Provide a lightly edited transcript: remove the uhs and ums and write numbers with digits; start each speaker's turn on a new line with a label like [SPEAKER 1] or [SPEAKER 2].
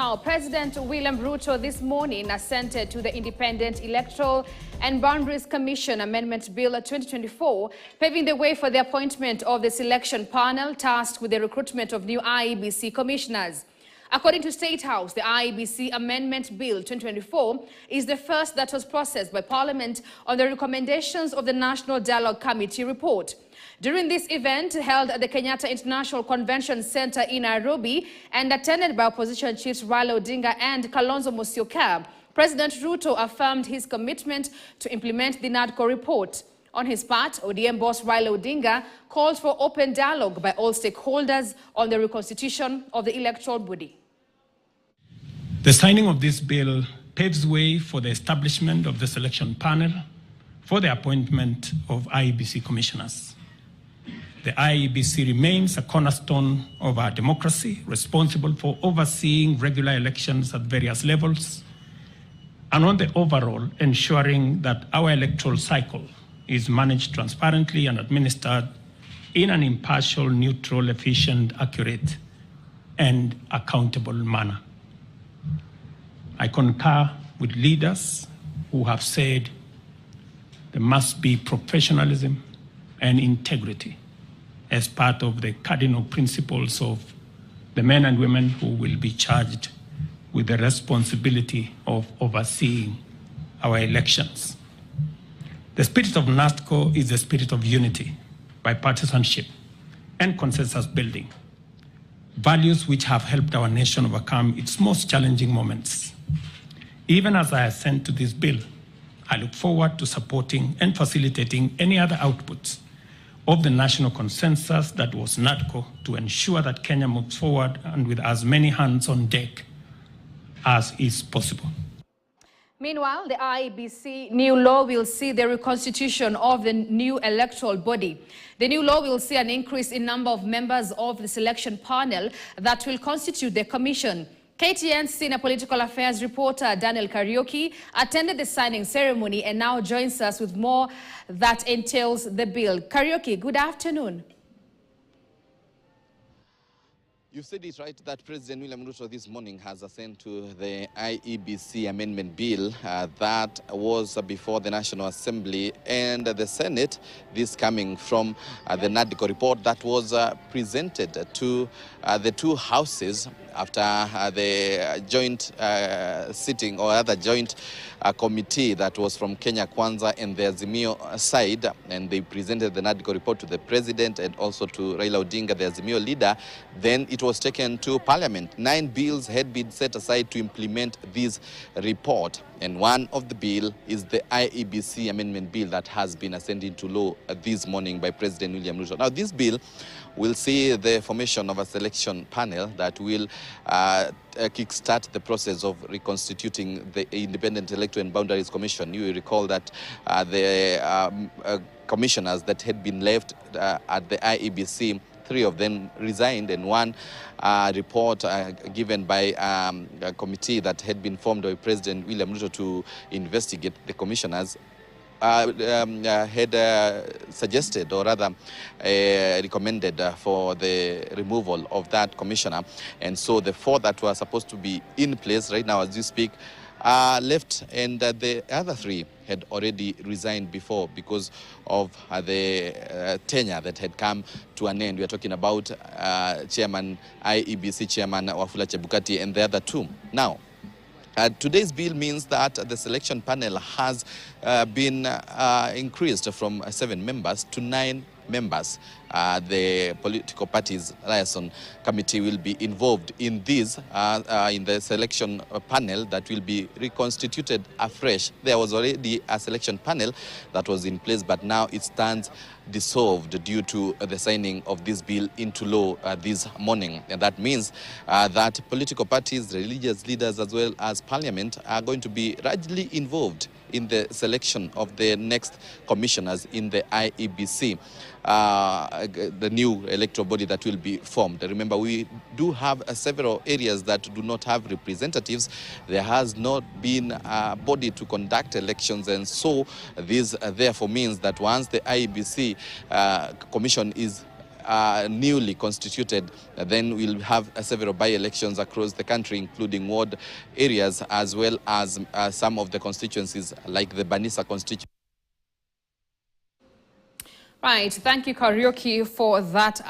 [SPEAKER 1] Now, President William Ruto this morning assented to the Independent Electoral and Boundaries Commission Amendment Bill 2024, paving the way for the appointment of the selection panel tasked with the recruitment of new IEBC commissioners. According to State House, the IEBC Amendment Bill 2024 is the first that was processed by Parliament on the recommendations of the National Dialogue Committee report. During this event held at the Kenyatta International Convention Center in Nairobi and attended by opposition chiefs Raila Odinga and Kalonzo Musyoka, President Ruto affirmed his commitment to implement the NADCO report. On his part, ODM boss Raila Odinga called for open dialogue by all stakeholders on the reconstitution of the electoral body.
[SPEAKER 2] The signing of this bill paves way for the establishment of the selection panel for the appointment of IEBC commissioners. The IEBC remains a cornerstone of our democracy, responsible for overseeing regular elections at various levels, and on the overall, ensuring that our electoral cycle is managed transparently and administered in an impartial, neutral, efficient, accurate, and accountable manner. I concur with leaders who have said there must be professionalism and integrity as part of the cardinal principles of the men and women who will be charged with the responsibility of overseeing our elections. The spirit of NADCO is the spirit of unity, bipartisanship, and consensus building, values which have helped our nation overcome its most challenging moments. Even as I assent to this bill, I look forward to supporting and facilitating any other outputs of the national consensus that was NADCO to ensure that Kenya moves forward and with as many hands on deck as is possible.
[SPEAKER 1] Meanwhile, the IEBC new law will see the reconstitution of the new electoral body. The new law will see an increase in number of members of the selection panel that will constitute the commission. KTN's senior political affairs reporter Daniel Kariuki attended the signing ceremony and now joins us with more that entails the bill. Kariuki, good afternoon.
[SPEAKER 3] You said it right that President William Ruto this morning has assented to the IEBC amendment bill that was before the National Assembly and the Senate. This coming from the NADCO report that was presented to the two houses after the joint sitting or other joint committee that was from Kenya Kwanza and the Azimio side, and they presented the NADCO report to the president and also to Raila Odinga, the Azimio leader. Then it was taken to Parliament. 9 bills had been set aside to implement this report, and one of the bill is the IEBC amendment bill that has been ascended to law this morning by President William Ruto. Now, this bill will see the formation of a selection panel that will kickstart the process of reconstituting the Independent Electoral and Boundaries Commission. You will recall that the commissioners that had been left at the IEBC, 3 of them resigned, and one report given by a committee that had been formed by President William Ruto to investigate the commissioners had suggested, or rather recommended for the removal of that commissioner. And so the 4 that were supposed to be in place right now as you speak left, and the other 3 had already resigned before because of the tenure that had come to an end. We are talking about Chairman, IEBC Chairman Wafula Chebukati, and the other 2. Now, today's bill means that the selection panel has been increased from 7 members to 9 members. The political parties liaison committee will be involved in this, in the selection panel that will be reconstituted afresh. There was already a selection panel that was in place, but now it stands dissolved due to the signing of this bill into law this morning. And that means that political parties, religious leaders, as well as parliament are going to be largely involved in the selection of the next commissioners in the IEBC, the new electoral body that will be formed. Remember, we do have several areas that do not have representatives. There has not been a body to conduct elections, and so this therefore means that once the IEBC commission is newly constituted, then we'll have several by-elections across the country, including ward areas, as well as some of the constituencies like the Banisa constituency.
[SPEAKER 1] Right, thank you, Karaoke, for that